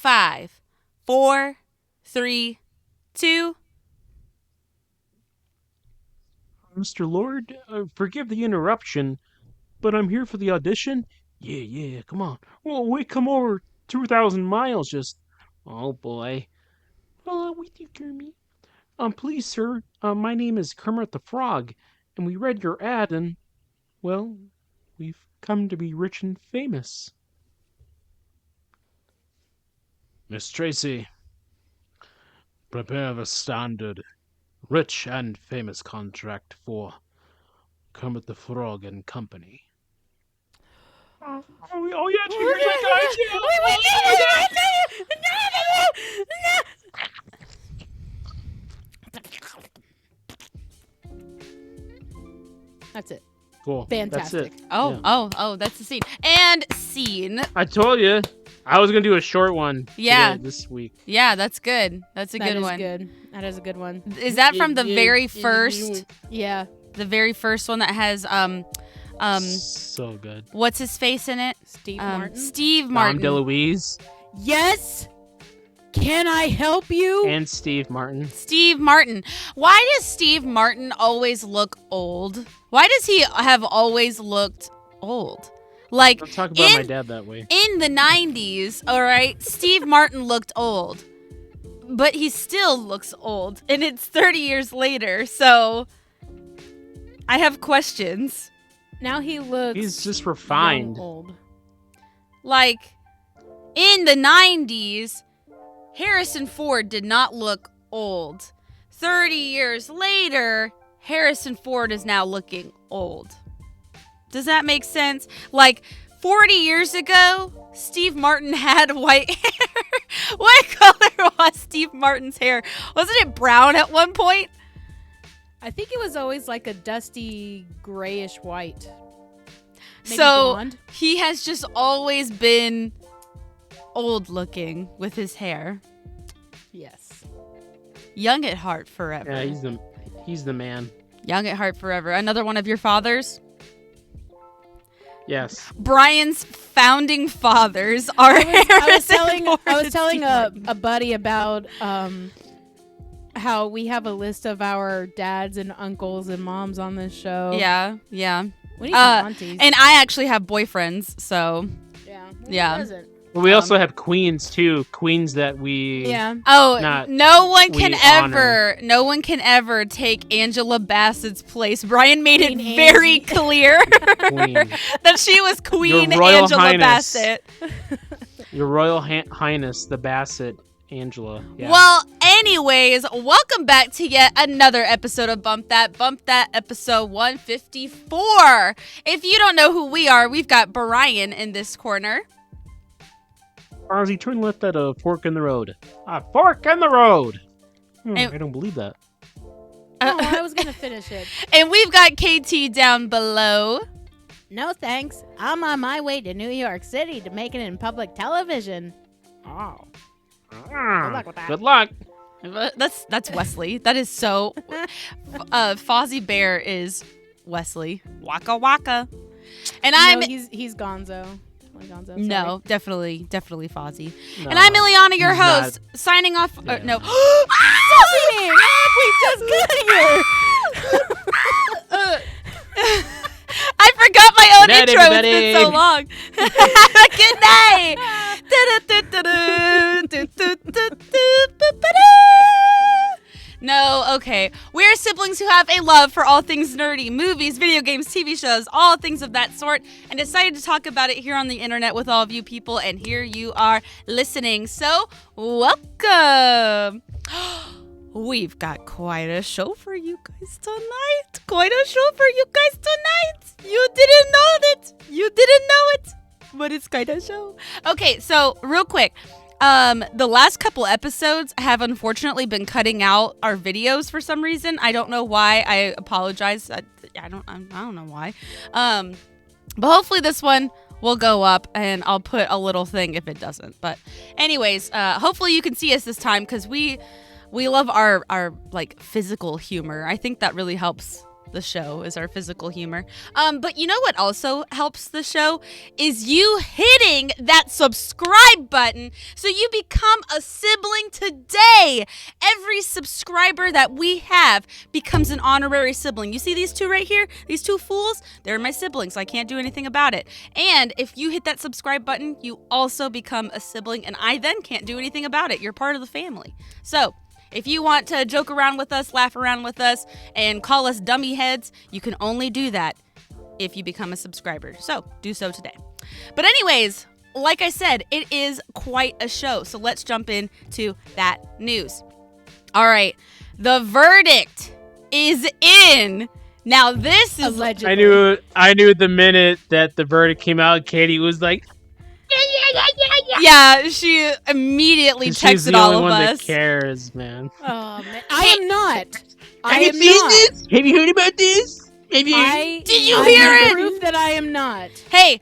5, 4, 3, 2. Mr. Lord, forgive the interruption, but I'm here for the audition. Yeah, come on. Well, we come over 2,000 miles just... Oh, boy. Hello with you, Kermit. Please, sir, my name is Kermit the Frog, and we read your ad, and, well, we've come to be rich and famous. Miss Tracy, prepare the standard rich and famous contract for Kermit the Frog and Company. Oh yeah, here's that That's it. Cool. Fantastic. That's it. Oh, that's the scene. And scene. I told you. I was going to do a short one Yeah. this week. Yeah, that's good. That's a good one. That is a good one. Is that from the very first? Yeah. The very first one that has so good. what's his face in it? Steve Martin. Steve Martin. Dom DeLuise Yes. Can I help you? and Steve Martin. Steve Martin. Why does Steve Martin always look old? Why does he have always looked old? Like, Don't talk about my dad that way. in the 90s, all right, Steve Martin looked old. But he still looks old. And it's 30 years later, so I have questions. Now he looks. He's just refined. young, old. Like, in the 90s, Harrison Ford did not look old. 30 years later, Harrison Ford is now looking old. Does that make sense? Like, 40 years ago, Steve Martin had white hair. What color was Steve Martin's hair? Wasn't it brown at one point? I think it was always like a dusty grayish white. Maybe So blonde. he has just always been old looking with his hair. Yes. Young at heart forever. Yeah, he's the man. Young at heart forever. Another one of your fathers? Yes. Brian's founding fathers are Harrison Ford I was and telling Steve a buddy about how we have a list of our dads and uncles and moms on this show. Yeah. We need some aunties. And I actually have boyfriends, so yeah. yeah. Doesn't? Well, we also have queens too. Queens that we. Yeah. Oh, Not no one we can ever take Angela Bassett's place. Brian made it Queen very Angie. clear Queen. that she was Queen Your Royal Angela Highness. Bassett. Your Royal Highness, the Bassett Angela. Yeah. Well, anyways, welcome back to yet another episode of Bump That episode 154. If you don't know who we are, we've got Brian in this corner. Ozzy, turn left at a fork in the road. A fork in the road! And- I don't believe that. Oh, I was gonna finish it. And we've got KT down below. No thanks. I'm on my way to New York City to make it in public television. Oh. Good luck with that. Good luck. That's Wesley. That is so. Fozzie Bear is Wesley. Waka waka. And I'm he's Gonzo. Gonzo. no, definitely Fozzie. No, and I'm Ileana, your he's not. host, signing off. Yeah. No. We just got here. I forgot my own Good night, intro. everybody. It's been so long. Good night. No, okay. We're siblings who have a love for all things nerdy, movies, video games, TV shows, all things of that sort, and decided to talk about it here on the internet with all of you people, and here you are listening. So, welcome. We've got quite a show for you guys tonight. You didn't know it, but it's quite a show. Okay, so real quick. The last couple episodes have unfortunately been cutting out our videos for some reason. I don't know why. I apologize. I don't know why. But hopefully this one will go up, and I'll put a little thing if it doesn't. But anyways, hopefully you can see us this time, because we love our like physical humor. I think that really helps the show, is our physical humor. But you know what also helps the show is you hitting that subscribe button so you become a sibling today. Every subscriber that we have becomes an honorary sibling. You see these two right here? These two fools? They're my siblings. I can't do anything about it. And if you hit that subscribe button, you also become a sibling, and I then can't do anything about it. You're part of the family. So, if you want to joke around with us, laugh around with us, and call us dummy heads, you can only do that if you become a subscriber. So, do so today. But anyways, like I said, it is quite a show. So let's jump into that news. All right. The verdict is in. Now, this is... Allegedly. I knew the minute that the verdict came out, Katie was like, yeah, she immediately she's the texted all only of one us. that cares, man. Oh, man. I am not. Have you seen this? Have you heard about this? Have you? Did you hear I it? have proof that I am not. Hey,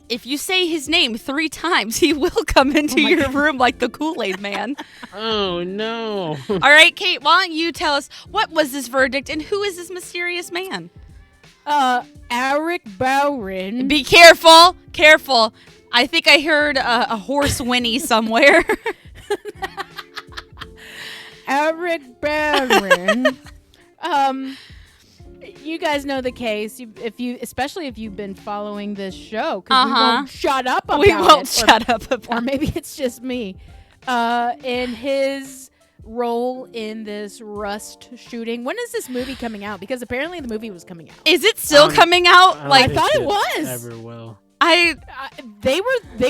if you say his name 3 times, he will come into your room like the Kool-Aid man. Oh, no. All right, Kate, why don't you tell us what was this verdict and who is this mysterious man? Eric Bowrin. Be careful. Careful. I think I heard a horse whinny somewhere. Eric Bowrin. You guys know the case. Especially if you've been following this show, because we won't shut up about it. We won't shut up about it. Or maybe it's just me. In his role in this Rust shooting. When is this movie coming out? Because apparently the movie was coming out. Is it still coming out? I thought it was. Ever will. They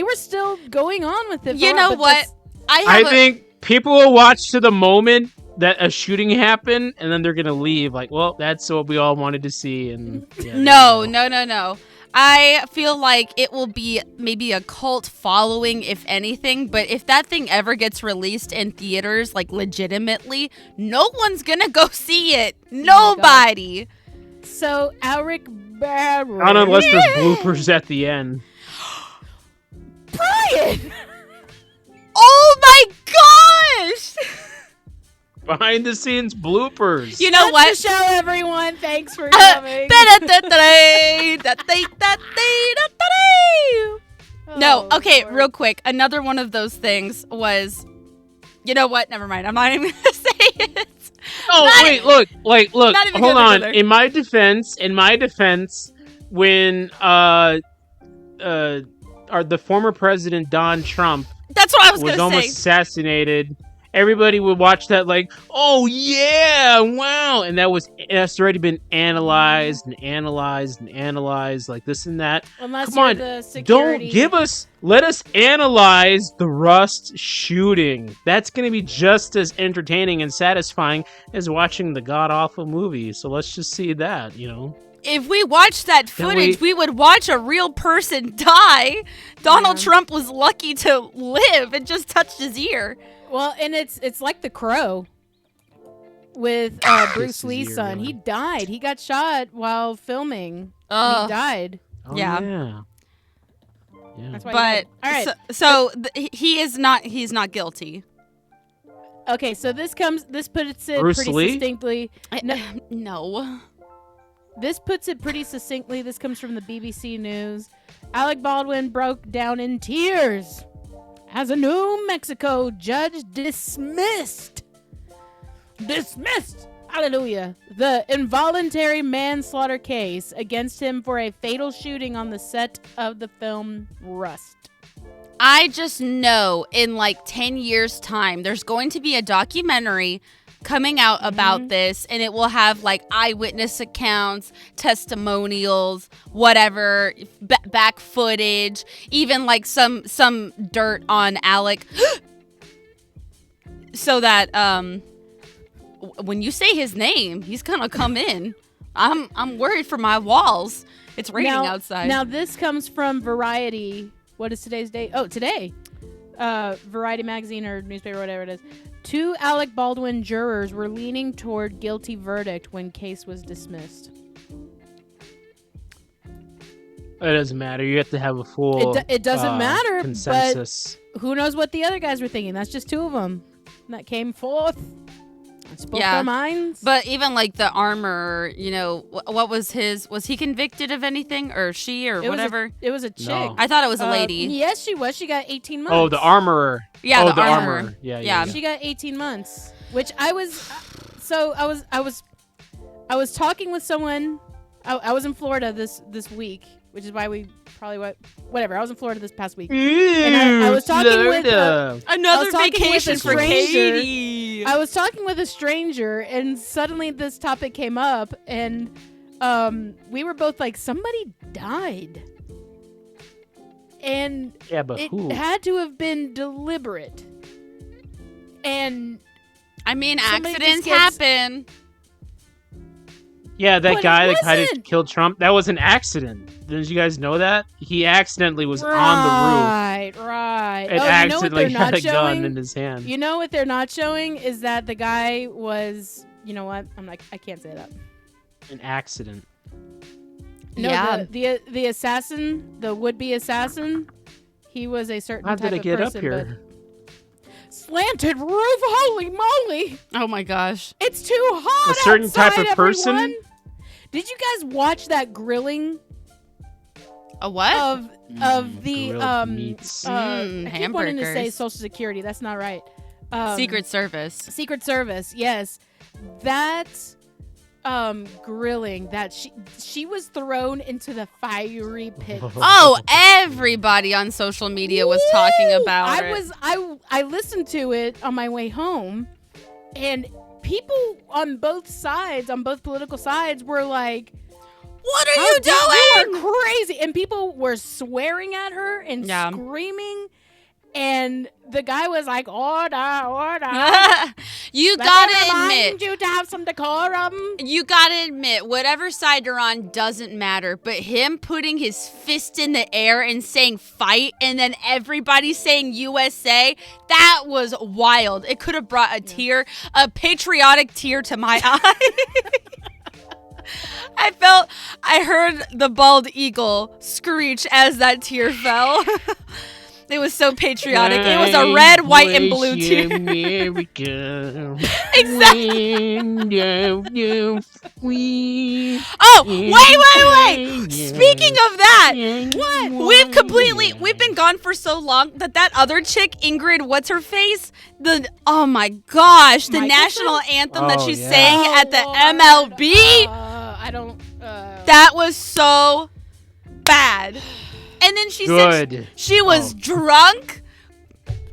were still going on with it. You know what? I think people will watch to the moment that a shooting happened, and then they're gonna leave. Like, well, that's what we all wanted to see. And yeah, no. I feel like it will be maybe a cult following, if anything. But if that thing ever gets released in theaters, like legitimately, no one's gonna go see it. Nobody. So Eric Barron. Not unless there's bloopers at the end. Brian! Oh my gosh! Behind the scenes bloopers. You know what? That's the show, everyone. Thanks for coming. No, okay, Lord. real quick. Another one of those things was, you know what? Never mind. I'm not even gonna say it. Oh, wait, look. Not even Hold gonna on. go there. In my defense, when the former president Don Trump That's what I was was gonna almost say. assassinated, everybody would watch that like, oh yeah, wow, and that's already been analyzed like this and that. Unless Come you're on, the security. let us analyze the Rust shooting. That's going to be just as entertaining and satisfying as watching the god-awful movie. So let's just see that, If we watched that footage, we would watch a real person die. Donald Trump was lucky to live. It just touched his ear. Well, and it's like The Crow with Bruce Lee's son. Really. He died. He got shot while filming. And Ugh. he died. Oh, Yeah. yeah. That's why. But all right. he's not guilty. Okay, so this puts it Bruce pretty Lee? succinctly. No. This puts it pretty succinctly. This comes from the BBC News. Alec Baldwin broke down in tears as a New Mexico judge dismissed. Hallelujah. The involuntary manslaughter case against him for a fatal shooting on the set of the film Rust. I just know in like 10 years' time, there's going to be a documentary coming out about this, and it will have like eyewitness accounts, testimonials, whatever, back footage, even like some dirt on Alec, so that when you say his name, he's gonna come in. I'm worried for my walls. It's raining outside. Now this comes from Variety. What is today's date? Oh, today. Variety magazine or newspaper, whatever it is. 2 Alec Baldwin jurors were leaning toward guilty verdict when case was dismissed. It doesn't matter. You have to have a full It doesn't matter, consensus. but who knows what the other guys were thinking? That's just 2 of them that came forth. Spoke Yeah. their minds. But even like the armor, what was his? Was he convicted of anything, or she, or It was a- whatever? It was a chick. No. I thought it was a lady. Yes, she was. She got 18 months. Oh, the armorer. Yeah, oh, the the armorer. armorer. Yeah, Yeah. yeah. She got 18 months, which I was. So I was talking with someone. I was in Florida this week, which is why we probably whatever. I was in Florida this past week. And I was talking with Florida. Another talking with vacation a for stranger. Katie. I was talking with a stranger, and suddenly this topic came up, and we were both like, somebody died, and Yeah, but it who? had to have been deliberate. And I mean, somebody accidents just gets- happen. Yeah, that But it guy that tried to wasn't. kill Trump, that was an accident. Didn't you guys know that? He accidentally was on Right. the roof and Oh, you know what accidentally they're had not a gun showing? in his hand. You know what they're not showing is that the guy was. You know what? I'm like, I can't say that. An accident. No, Yeah. the assassin, the would-be assassin, he was a certain How type did it of get person. up here? But slanted roof, holy moly! Oh my gosh. It's too hot. A certain type outside, of person? everyone. Did you guys watch that grilling A what? of the grilled meats. I keep wanting to say hamburgers. Social Security. That's not right. Secret Service. Secret Service. Yes, that grilling that she was thrown into the fiery pit. Oh, everybody on social media was talking Woo! about it. I listened to it on my way home, and people on both sides, on both political sides, were like, What are "How you dare- doing? You are crazy!" And people were swearing at her and Yeah. screaming. And the guy was like, "Order, order." You Let gotta me admit, remind you to have some decorum. you gotta admit, whatever side you're on doesn't matter. But him putting his fist in the air and saying fight, and then everybody saying USA, that was wild. It could have brought a patriotic tear to my eye. I heard the bald eagle screech as that tear fell. It was so patriotic. It was a red, white, and blue tear. America. Oh, wait. Speaking of that, we've been gone for so long that other chick, Ingrid, what's her face? Oh my gosh, the Michelson? national anthem that Oh, she yeah. sang at the Lord. MLB. I don't. That was so bad. And then she said Good. she was drunk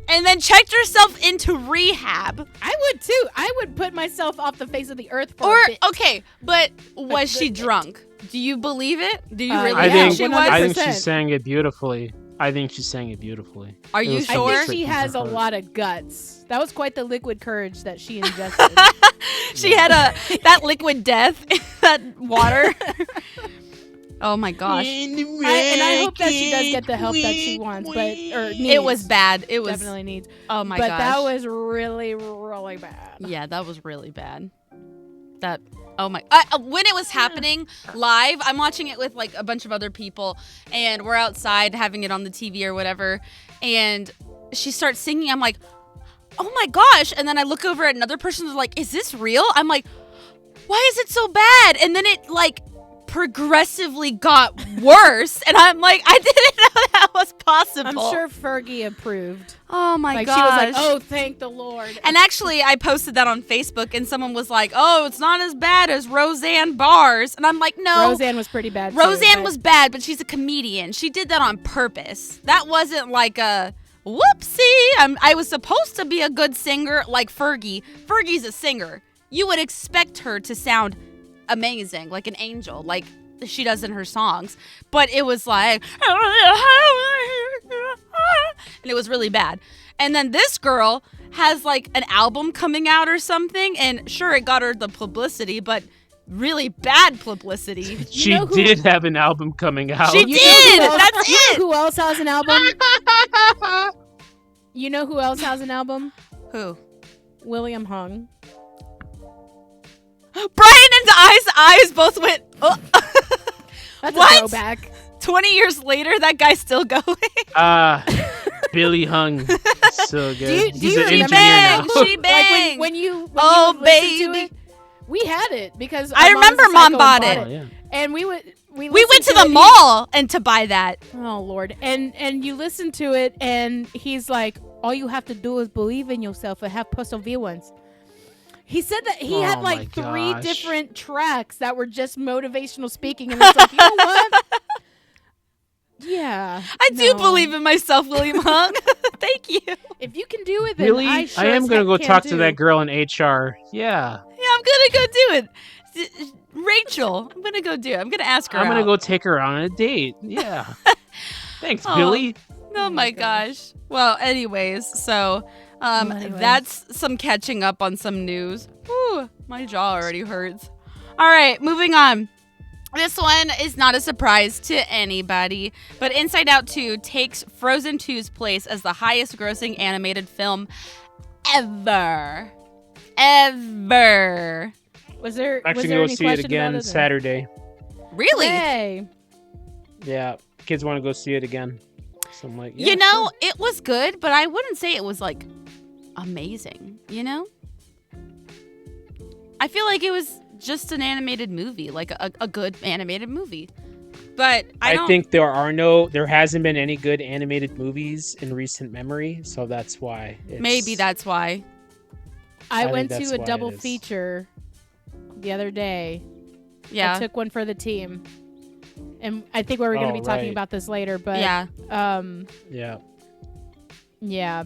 and then checked herself into rehab. I would too. I would put myself off the face of the earth for Or a bit. okay, but was she good bit. drunk? Do you believe it? Do you Uh, really I Yeah, think think she 100%. was? I think she sang it beautifully. I think she sang it beautifully. Are It you was I sure? think she from has her a heart. lot of guts. That was quite the liquid courage that she ingested. She had that liquid death, that water. Oh my gosh. and I hope that she does get the help that she wants, but or needs. It was bad. It was Definitely needs. Oh my but gosh. that was really, really bad. Yeah, that was really bad. That oh my when it was happening live, I'm watching it with like a bunch of other people, and we're outside having it on the TV or whatever, and she starts singing. I'm like, oh my gosh. And then I look over at another person who's like, is this real? I'm like, why is it so bad? And then it like progressively got worse, and I'm like, I didn't know that was possible. I'm sure Fergie approved. Oh my Like gosh. she was like, "Oh, thank the Lord." And actually, I posted that on Facebook, and someone was like, "Oh, it's not as bad as Roseanne Barr's," and I'm like, "No, Roseanne was pretty bad. Roseanne too, was bad, but she's a comedian. She did that on purpose. That wasn't like a whoopsie. I was supposed to be a good singer, like Fergie. Fergie's a singer. You would expect her to sound amazing, like an angel, like she does in her songs. But it was like, and it was really bad. And then this girl has like an album coming out or something, and sure, it got her the publicity, but really bad publicity. She know who- did have an album coming out. She You know did! who else- That's you know it! who else has an album? You know who else has an album? Who? William Hung. Brian and eyes both went, oh. That's What? a throwback. 20 years later, that guy's still going. Billy Hung so good. Do you He's an remember engineer bang, now. she Like bang. when you Oh, would listen to baby. it, we had it because I our mom's remember a Mom psycho bought and it. Oh, yeah. and we We went listened to it the and mall and to buy that. Oh Lord, and you listen to it, and he's like, all you have to do is believe in yourself and have perseverance. He said that he had Oh, like my 3 gosh. different tracks that were just motivational speaking, and it's like, you know what? Yeah, I do believe in myself, William Hung. Thank you. If you can do it, then Really? I sure am as gonna heck go can talk do. to that girl in HR. Yeah. Yeah, I'm gonna go do it. Rachel, I'm gonna go do it. I'm gonna ask her I'm gonna out. go take her on a date. Yeah. Thanks, Oh. Billy. Oh my gosh. Well, anyways, so Anyways. that's some catching up on some news. Whew, my jaw already hurts. All right, moving on. This one is not a surprise to anybody, but Inside Out 2 takes Frozen 2's place as the highest grossing animated film ever. Ever. Was there? I'm was actually there gonna go any see it question again about it, or- Saturday. Really? Hey. Yeah. Kids want to go see it again. So I'm like, yeah, You know, sure. it was good, but I wouldn't say it was like amazing, you know? I feel like it was just an animated movie, like a good animated movie. But I don't think there hasn't been any good animated movies in recent memory, so that's why. maybe that's why. I think went that's to a why it double is. feature the other day. Yeah. I took one for the team. And I think we were going to Oh, be talking right. about this later, but Yeah. Yeah. yeah.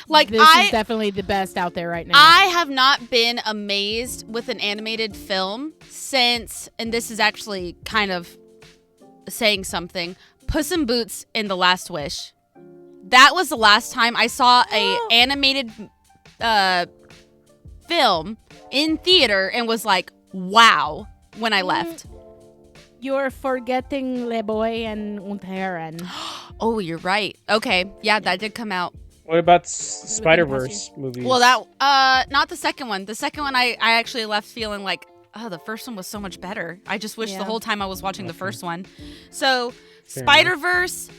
Like This is definitely the best out there right now. I have not been amazed with an animated film since, and this is actually kind of saying something, Puss in Boots in The Last Wish. That was the last time I saw a animated film in theater and was like, wow, when I left. You're forgetting Le Boy and Unteren. Oh, you're right. Okay. Yeah, that did come out. What about Spider-Verse movies? Well, that not the second one. The second one I actually left feeling like, oh, the first one was so much better. I just wish the Yeah. whole time I was watching the first one. So, Fair Spider-Verse,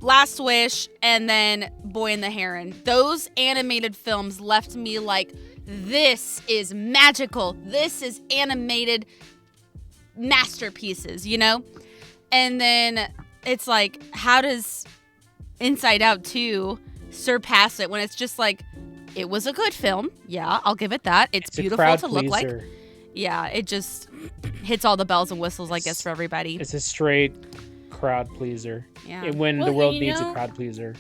Last Wish, and then Boy and the Heron. Those animated films left me like, this is magical. This is animated masterpieces, you know? And then it's like, how does Inside Out 2 surpass it when it's just like, it was a good film. Yeah, I'll give it that. It's It's a beautiful crowd to look like. pleaser. Yeah, it just hits all the bells and whistles, I guess, for everybody. It's a straight crowd pleaser. Yeah. And when Well, the world you needs know- a crowd pleaser.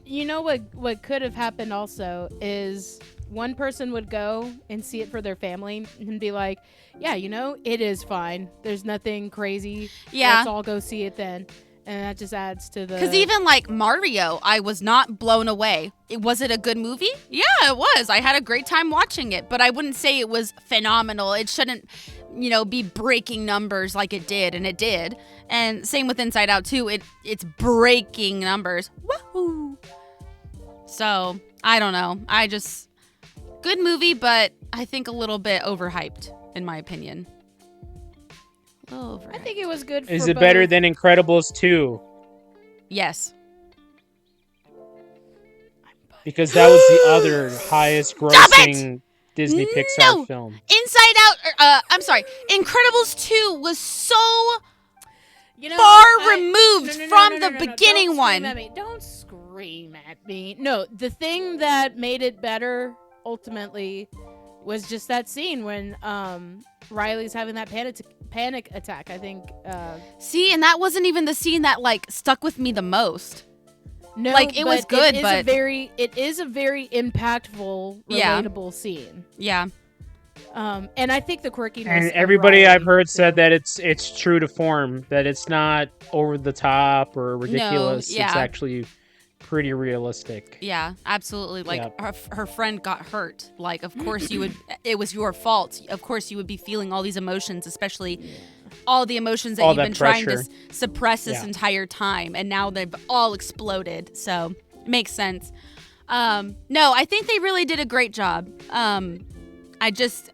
You know what could have happened also is one person would go and see it for their family and be like, yeah, you know, it is fine. There's nothing crazy. Yeah. Let's all go see it then. And that just adds to the... Because even like Mario, I was not blown away. Was it a good movie? Yeah, it was. I had a great time watching it, but I wouldn't say it was phenomenal. It shouldn't, you know, be breaking numbers like it did, and it did. And same with Inside Out 2. It's breaking numbers. Woohoo! So, I don't know. Good movie, but I think a little bit overhyped, in my opinion. A little overhyped. I think it was good for Is it better both. than Incredibles 2? Yes. Because that was the other highest Stop grossing Disney No! Pixar film. Inside Out, I'm sorry, Incredibles 2 was so You know, far removed from the no. beginning Don't one. Scream at me. Don't scream at me. No, the thing that made it better ultimately was just that scene when Riley's having that panic attack. I think. See, and that wasn't even the scene that like stuck with me the most. No, Like, it was but good, it is but- it is a very impactful, Yeah. relatable scene. Yeah. And I think the quirkiness. And of everybody Riley, I've heard too. said that it's true to form, that it's not over the top or ridiculous. yeah. It's actually pretty realistic. Yeah, absolutely. Like Yep. her friend got hurt. Like, of course you would. It was your fault. Of course you would be feeling all these emotions, especially all the emotions that All you've that been trying to pressure. suppress this Yeah. entire time, and now they've all exploded. So it makes sense. No, I think they really did a great job. I just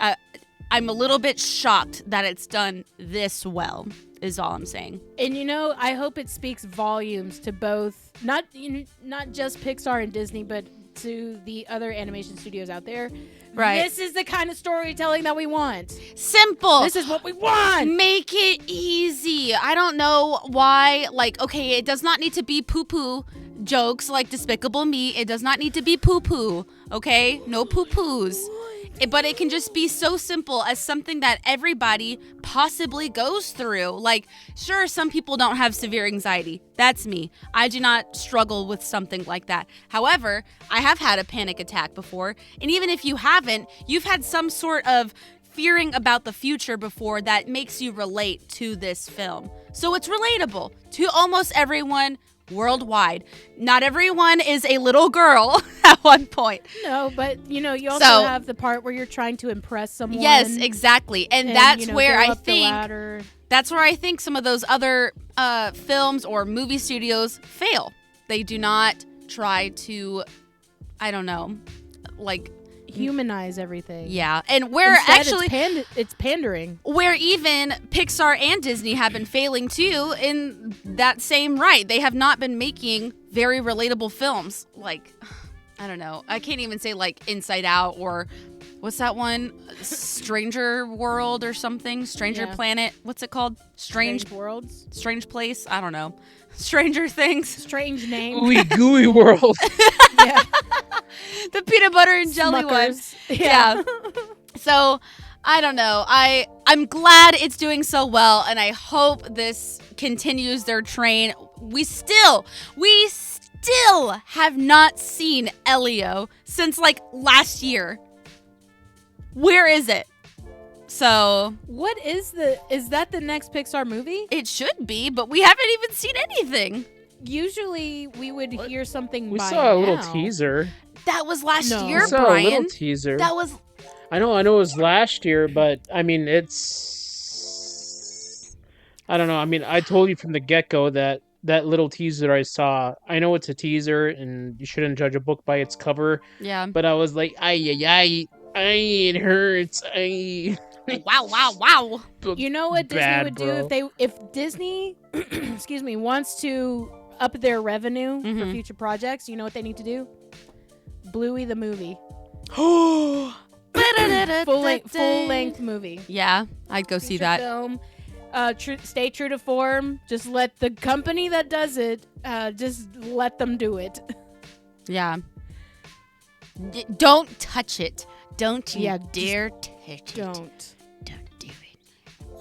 I'm a little bit shocked that it's done this well. Is all I'm saying. And you know, I hope it speaks volumes to both, not just Pixar and Disney, but to the other animation studios out there. Right. This is the kind of storytelling that we want. Simple. This is what we want. Make it easy. I don't know why. Like, okay, it does not need to be poo-poo jokes like Despicable Me. It does not need to be poo-poo, okay? No poo-poos. But it can just be so simple as something that everybody possibly goes through. Like, sure, some people don't have severe anxiety. That's me. I do not struggle with something like that. However, I have had a panic attack before. And even if you haven't, you've had some sort of fearing about the future before that makes you relate to this film. So it's relatable to almost everyone worldwide. Not everyone is a little girl at one point. No, but you also have the part where you're trying to impress someone. Yes, exactly. And that's where go I up the think ladder. that's where I think some of those other films or movie studios fail. They do not try to, I don't know, like humanize everything. Yeah, and where Instead, actually it's pandering. Where even Pixar and Disney have been failing too in that same right. They have not been making very relatable films. Like, I don't know. I can't even say like Inside Out or what's that one? Stranger World or something? Stranger Planet? What's it called? Strange Worlds? Strange Place? I don't know. Stranger Things. Strange name. Ooey gooey world. Yeah. The peanut butter and jelly Smuckers. one. Yeah. So, I don't know. I'm glad it's doing so well, and I hope this continues their train. We still have not seen Elio since like last year. Where is it? So, what is that the next Pixar movie? It should be, but we haven't even seen anything. Usually we would hear something We by saw a little now. teaser. That was last year, We saw Brian. a little teaser. That was I know it was last year, but I mean it's I don't know. I mean, I told you from the get-go that little teaser I saw, I know it's a teaser and you shouldn't judge a book by its cover. Yeah. But I was like, ay, it hurts. Ay. Wow. You know what Disney Bad, would bro. do if Disney excuse me, wants to up their revenue for future projects, you know what they need to do? Bluey the movie. Full length movie. Yeah, I'd go see Feature that. film. Stay true to form. Just let the company that does it, just let them do it. Yeah. Don't touch it. Don't you Yeah, dare touch it. Don't. Don't do it.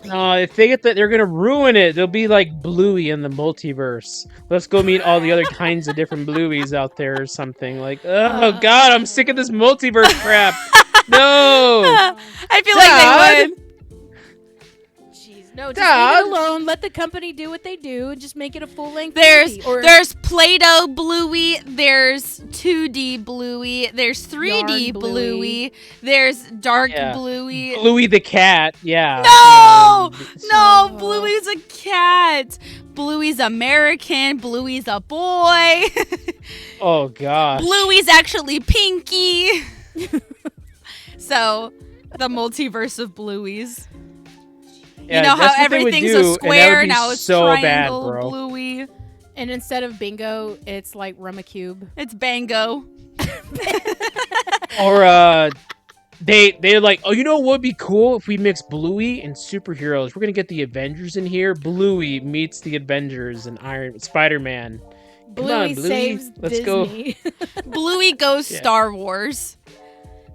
If they get that, they're gonna ruin it. They'll be like Bluey in the multiverse. Let's go meet all the other kinds of different Blueys out there or something. Like, oh god, I'm sick of this multiverse crap. No. I feel like they would. Jeez, no, just leave it alone. Let the company do what they do and just make it a full length movie. There's Play-Doh Bluey, there's 2D Bluey, there's 3D Yarn Bluey. Bluey, there's Dark Yeah. Bluey. Bluey the cat, yeah. No, Bluey's a cat. Bluey's American. Bluey's a boy. Oh gosh. Bluey's actually Pinky. So, the multiverse of Blueys. Yeah, you know that's how what they would everything's do, a and that square, would be now it's so bad, triangle, bro. Bluey. And instead of bingo, it's like Rumacube. It's Bango. Or they're like, oh, you know what would be cool if we mix Bluey and superheroes? We're gonna get the Avengers in here. Bluey meets the Avengers and Spider-Man. Bluey Bluey. saves Let's go. Disney. Bluey goes Yeah. Star Wars.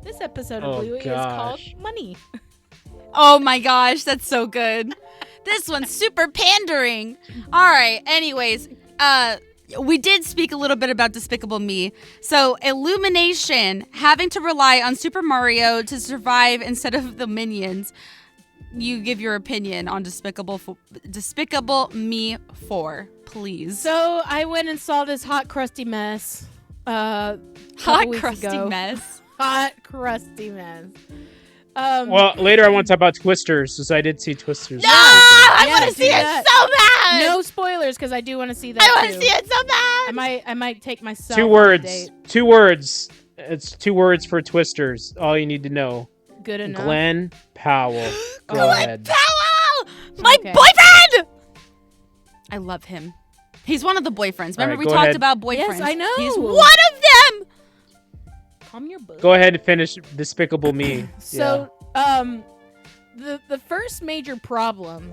This episode of Oh, Bluey is called gosh. Money. Oh my gosh, that's so good. This one's super pandering. All right, anyways, we did speak a little bit about Despicable Me. So, Illumination having to rely on Super Mario to survive instead of the minions. You give your opinion on Despicable Me 4, please. So I went and saw this hot crusty mess. Hot weeks crusty ago. mess. Hot crusty mess. Well, later I want to talk about Twisters, because I did see Twisters. No, I Yeah, want to do see that. it so bad. No spoilers, because I do want to see that. I want to too. see it so bad. I might take myself. Two on a words. date. 2 words. It's 2 words for Twisters. All you need to know. Good enough. Glenn Powell. Go Glenn ahead. Powell, my Okay. boyfriend. I love him. He's one of the boyfriends. Remember All right, we go talked ahead. about boyfriends. Yes, I know. He's one of them. calm your butt. Go ahead and finish Despicable Me. So, the first major problem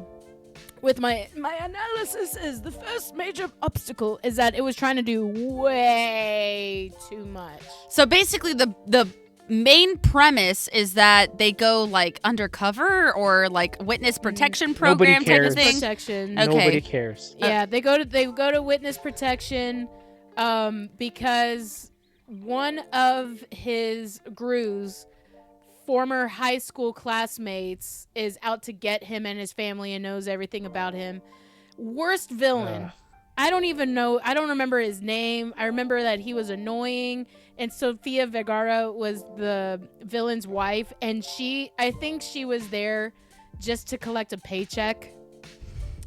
with my analysis is the first major obstacle is that it was trying to do way too much. So basically, the main premise is that they go like undercover or like witness protection program type cares. of thing. Protection. Okay. Nobody cares. Yeah, they go to witness protection, because one of his Gru's former high school classmates is out to get him and his family and knows everything about him. Worst villain. Ugh. I don't even know. I don't remember his name. I remember that he was annoying, and Sofia Vergara was the villain's wife, and I think she was there just to collect a paycheck.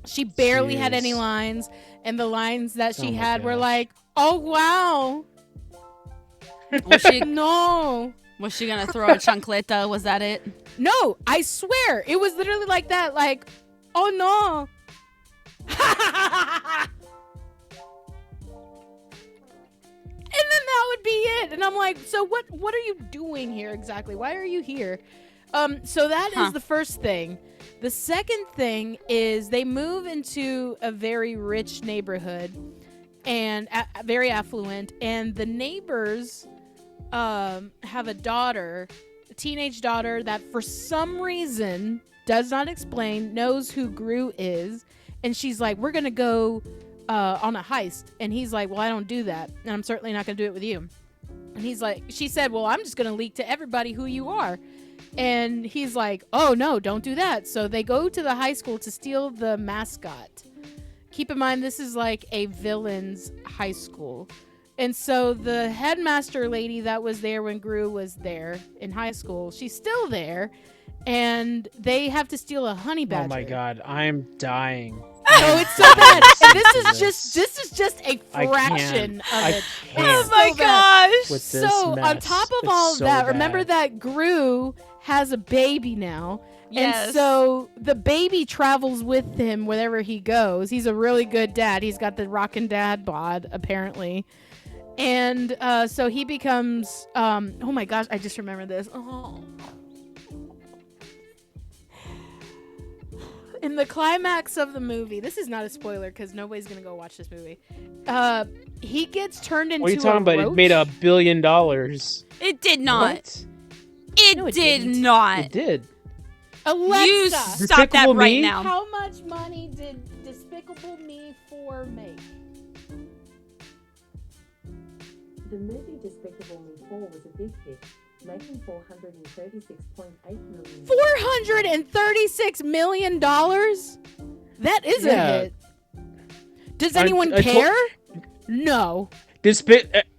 She barely had any lines, and the lines that she had were like, "Oh wow, no." Was she gonna throw a chancleta? Was that it? No, I swear. It was literally like that. Like, oh no. And then that would be it. And I'm like, so what are you doing here exactly? Why are you here? So that is the first thing. The second thing is they move into a very rich neighborhood and very affluent, and the neighbors have a daughter, a teenage daughter that for some reason does not explain, knows who Gru is, and she's like, we're gonna go on a heist, and he's like, well, I don't do that, and I'm certainly not gonna do it with you. And he's like, she said, well, I'm just gonna leak to everybody who you are. And he's like, oh no, don't do that. So they go to the high school to steal the mascot. Keep in mind, this is like a villain's high school. And so the headmaster lady that was there when Gru was there in high school, she's still there, and they have to steal a honey badger. Oh my god, I'm dying. Oh, it's so bad. And this is just a fraction of it. Oh my gosh. With this So mess. on top of It's all of so that, bad. remember that Gru has a baby now. Yes. And so the baby travels with him wherever he goes. He's a really good dad. He's got the rockin' dad bod, apparently. And so he becomes, oh my gosh, I just remember this. Oh. In the climax of the movie, this is not a spoiler because nobody's going to go watch this movie. He gets turned into a What are you talking about? roach. It made $1 billion. It did not. What? It No, it did didn't. not. It did. Alexa, You stop that Despicable right Me? now. how much money did Despicable Me 4 make? The movie Despicable Me 4 was a big hit, making $436.8 million. $436 million? That is a Yeah. hit. Does I- anyone I care? No.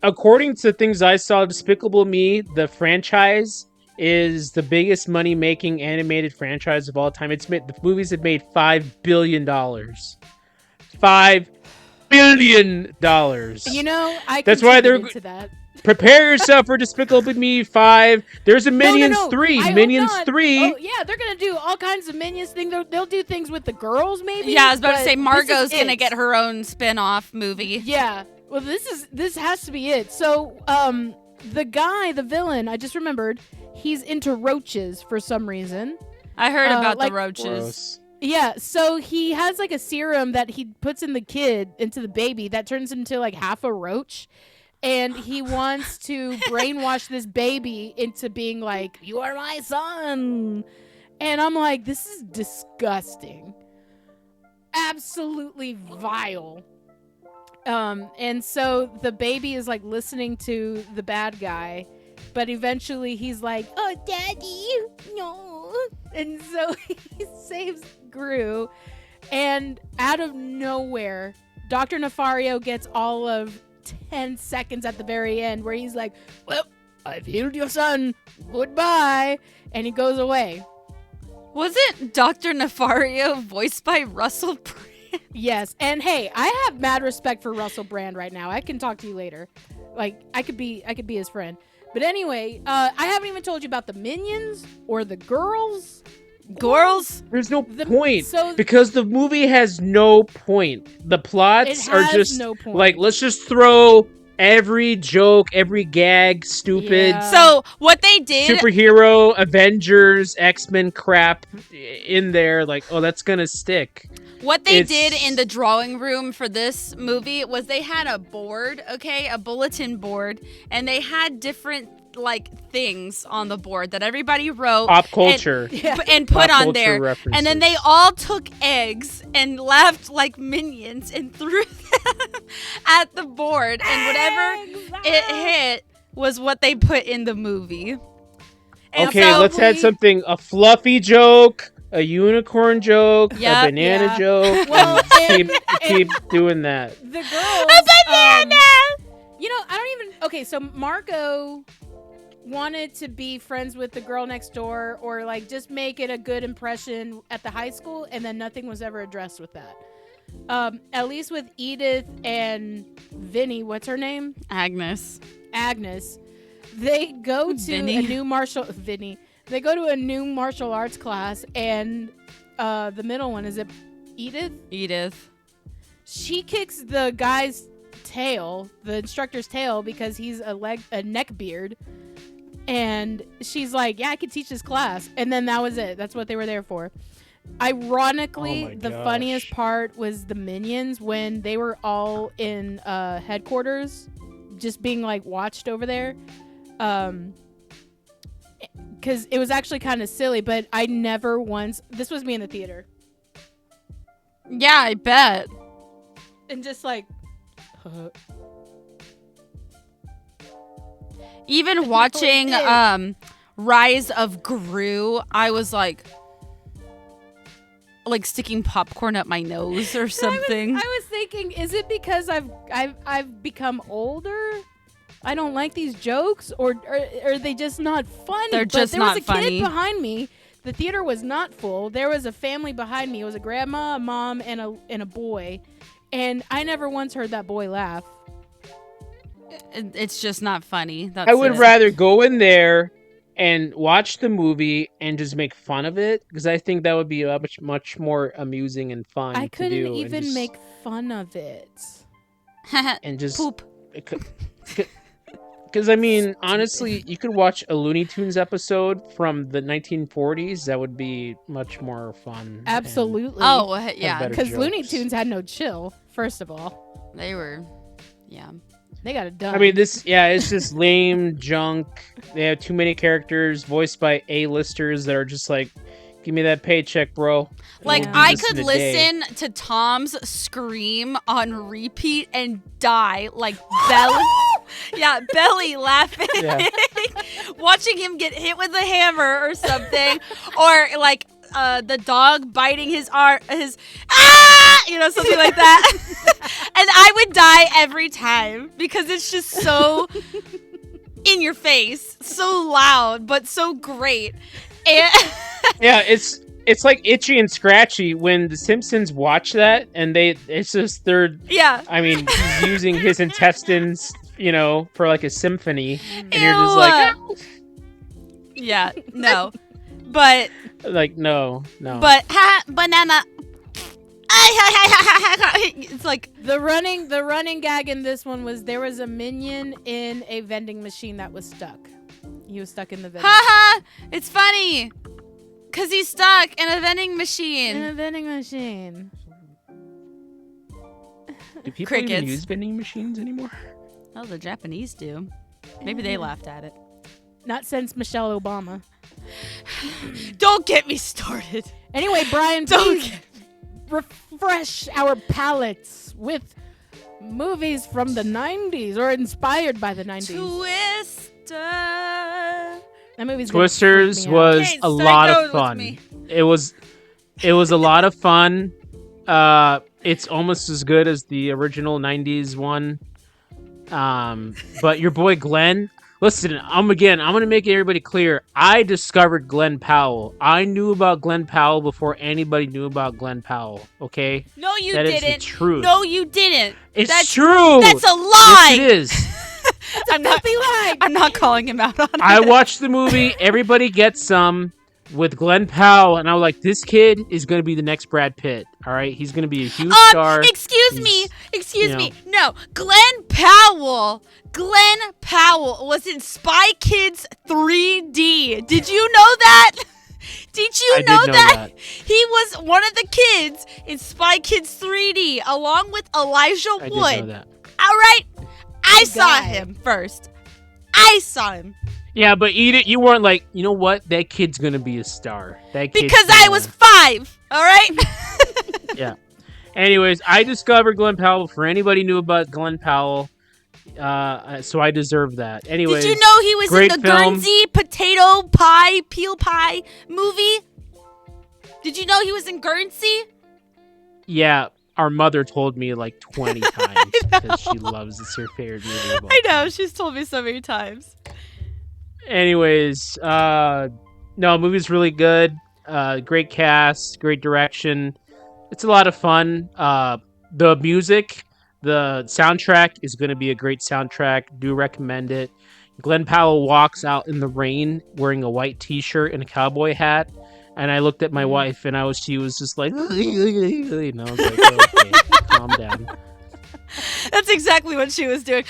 According to things I saw, Despicable Me, the franchise, is the biggest money-making animated franchise of all time. The movies have made $5 billion. $5 billion. You know, I That's why they're- contributed to that. Prepare yourself for Despicable Me 5. There's a Minions no. 3. I hope Minions not. 3. Oh, yeah, they're going to do all kinds of Minions things. They'll do things with the girls, maybe. Yeah, I was about to but say this Margot's is gonna it. get her own spin-off movie. Yeah. Well, this has to be it. So, the guy, the villain, I just remembered, he's into roaches for some reason. I heard about like- the roaches. Gross. Yeah, so he has like a serum that he puts in into the baby, that turns him into like half a roach. And he wants to brainwash this baby into being like, you are my son. And I'm like, this is disgusting. Absolutely vile. And so the baby is like listening to the bad guy, but eventually he's like, oh, daddy, no. And so he saves Gru, and out of nowhere, Dr. Nefario gets all of 10 seconds at the very end where he's like, well, I've healed your son. Goodbye. And he goes away. Wasn't Dr. Nefario voiced by Russell Brand? Yes. And hey, I have mad respect for Russell Brand right now. I can talk to you later. Like, I could be his friend. But anyway, I haven't even told you about the Minions or the girls. Girls? There's no The- point so- because the movie has no point. The plots It are has just no point. like, let's just throw every joke, every gag, stupid Yeah. So what they did, superhero, Avengers, X-Men crap in there. Like, oh, that's gonna stick. what they It's- did in the drawing room for this movie was they had a board, okay, a bulletin board, and they had different like things on the board that everybody wrote Pop culture. and put Pop on culture there. references. And then they all took eggs and left like minions and threw them at the board, and whatever it hit was what they put in the movie. And Okay, so- let's add something. A fluffy joke, a unicorn joke, Yep. a banana Yeah. joke. Well, and keep doing that. The girls. You know, I don't even. Okay, so Marco wanted to be friends with the girl next door, or like just make it a good impression at the high school, and then nothing was ever addressed with that. At least with Edith and Vinny, what's her name? Agnes. They go to Vinny. a new Vinny. They go to a new martial arts class, and the middle one, is it Edith? She kicks the guy's tail, the instructor's tail, because he's a neck beard. And she's like, yeah, I could teach this class. And then that was it. That's what they were there for. Ironically, Oh my the gosh. funniest part was the minions when they were all in headquarters, just being like watched over there. Because it was actually kind of silly, but I never once. This was me in the theater. Yeah, I bet. And just like. Even watching did. Rise of Gru, I was like sticking popcorn up my nose or something. I was thinking, is it because I've become older? I don't like these jokes, or are they just not funny? They're just there not was a funny. kid behind me. The theater was not full. There was a family behind me. It was a grandma, a mom, and a boy. And I never once heard that boy laugh. It's just not funny. That's I would it. rather go in there and watch the movie and just make fun of it, because I think that would be much more amusing and fun. I to couldn't do, and even just- make fun of it. and just poop. Because I mean, honestly, you could watch a Looney Tunes episode from the 1940s. That would be much more fun. and- Absolutely. Oh yeah, better because Looney jokes. Tunes had no chill. First of all, they were. Yeah. they got it done. I mean, it's just lame junk. They have too many characters voiced by A-listers that are just like, give me that paycheck, bro. Like Yeah. I This could in a day. listen to Tom's scream on repeat and die like belly. Yeah, belly laughing. Yeah. Watching him get hit with a hammer or something, or like the dog biting his arm, something like that. And I would die every time because it's just so in your face, so loud, but so great. And Yeah, it's like Itchy and Scratchy when the Simpsons watch that, and they're yeah. I mean, he's using his intestines, for like a symphony, and you're just like, Yeah, no. But no. banana. It's like the running gag in this one was there was a minion in a vending machine that was stuck. He was stuck in the vending haha, it's funny. Cause he's stuck in a vending in a machine. vending machine. Do people Crickets. even use vending machines anymore? Oh, the Japanese do. Maybe they laughed at it. Not since Michelle Obama. Don't get me started. Anyway, Brian, Don't please refresh our palates with movies from the 90s or inspired by the 90s. Twister. That movie's gonna Twisters freak me out. was Okay, a stay lot goes of with fun. me. It was a lot of fun. It's almost as good as the original 90s one. But your boy Glenn, listen, I'm going to make everybody clear. I discovered Glenn Powell. I knew about Glenn Powell before anybody knew about Glenn Powell, okay? No, you That is the didn't. truth. No, you didn't. It's that's true. That's a lie. Yes, it is. I'm not. I'm not calling him out on I it. watched the movie. Everybody gets some. with Glenn Powell, and I was like, this kid is going to be the next Brad Pitt. All right, he's going to be a huge star. Excuse you me. No, Glenn Powell was in Spy Kids 3D. Did you know that? Did you know that? He was one of the kids in Spy Kids 3D, along with Elijah Wood. I did know that. All right, I saw him first. I saw him. Yeah, but Edith, you weren't like, you know what? That kid's gonna be a star. Because I was 5. All right. Yeah. Anyways, I discovered Glenn Powell before anybody knew about Glenn Powell, so I deserve that. Anyways, did you know he was in the film. Guernsey peel pie movie? Did you know he was in Guernsey? Yeah, our mother told me like 20 times because she loves it's her favorite movie. Of all I know, time. she's told me so many times. Anyways, no, movie's really good. Great cast, great direction. It's a lot of fun. The music, the soundtrack is going to be a great soundtrack. Do recommend it. Glenn Powell walks out in the rain wearing a white t-shirt and a cowboy hat. And I looked at my wife and she was just like, and I was like, okay, calm down. That's exactly what she was doing.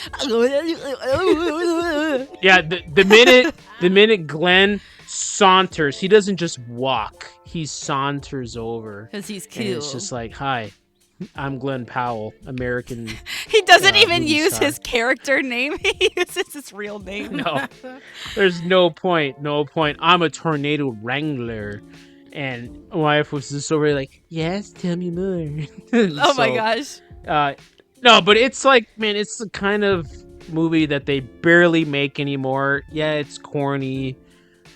Yeah, the minute Glenn saunters, he doesn't just walk, he saunters over. Because he's And cool. it's just like, hi, I'm Glenn Powell, American. He doesn't even movie use star. his character name. He uses his real name. No, there's no point. I'm a tornado wrangler. And my wife was just over like, yes, tell me more. Oh my gosh. No, but it's like, man, it's the kind of movie that they barely make anymore. Yeah, it's corny.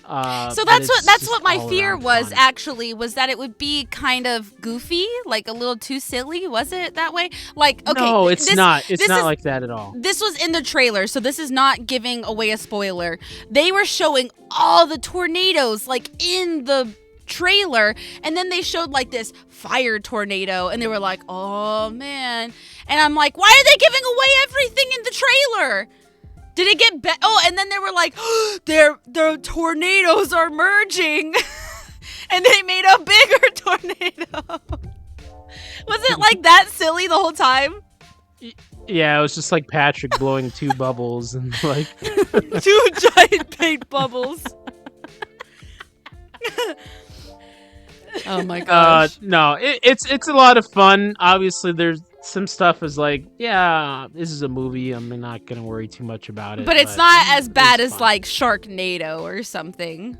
So but that's it's what my just fear all-around was fun. actually, was that it would be kind of goofy, like a little too silly. Was it that way? Like, okay. No, it's not. It's this not is- like that at all. This was in the trailer, so this is not giving away a spoiler. They were showing all the tornadoes like in the trailer, and then they showed like this fire tornado, and they were like, oh man. And I'm like, why are they giving away everything in the trailer? Did it get better? Oh, and then they were like, their tornadoes are merging. And they made a bigger tornado. Was it like that silly the whole time? Yeah, it was just like Patrick blowing 2 bubbles and like 2 giant paint bubbles. Oh my gosh. no, it's a lot of fun. Obviously, there's some stuff is like, yeah, this is a movie. I'm not gonna worry too much about it. But it's not as bad it's as fun. like Sharknado or something.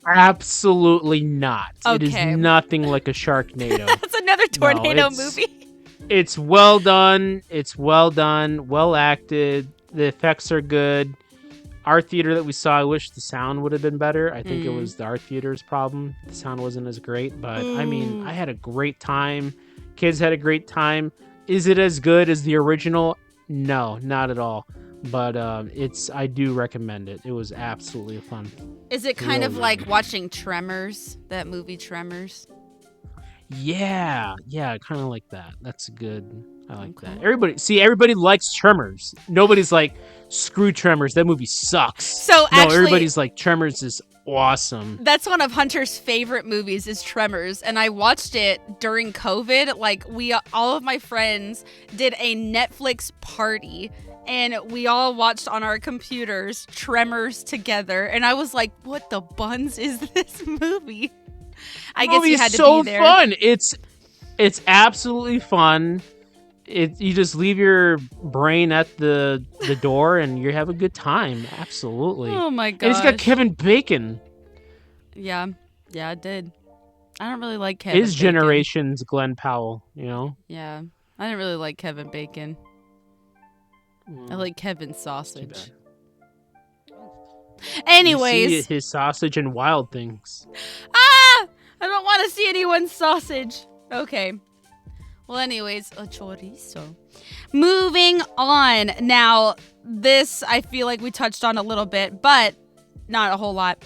Absolutely not. It Okay. is nothing like a Sharknado. That's another tornado it's- movie. It's well done. It's well done. Well acted. The effects are good. Our theater that we saw, I wish the sound would have been better. I think it was the art theater's problem. The sound wasn't as great. But, I mean, I had a great time. Kids had a great time. Is it as good as the original? No, not at all. But I do recommend it. It was absolutely fun. Is it kind of Really? like watching Tremors, that movie Tremors? Yeah, kind of like that. That's good. I like Okay. that. Everybody likes Tremors. Nobody's like, screw Tremors. That movie sucks. So No, actually, everybody's like, Tremors is awesome. that's one of Hunter's favorite movies is Tremors, and I watched it during COVID. Like all of my friends did a Netflix party, and we all watched on our computers Tremors together, and I was like, "What the buns is this movie?" I guess you had to so be there. fun. It's absolutely fun. You just leave your brain at the door and you have a good time. Absolutely. Oh my And god! it's got Kevin Bacon. Yeah, it did. I don't really like Kevin. His Bacon. generation's Glenn Powell. You know. Yeah, I didn't really like Kevin Bacon. I like Kevin Too Sausage. bad. Anyways, You see his sausage and Wild Things. I don't want to see anyone's sausage. Okay. Well, anyways, a chorizo. Moving on. Now, this I feel like we touched on a little bit, but not a whole lot.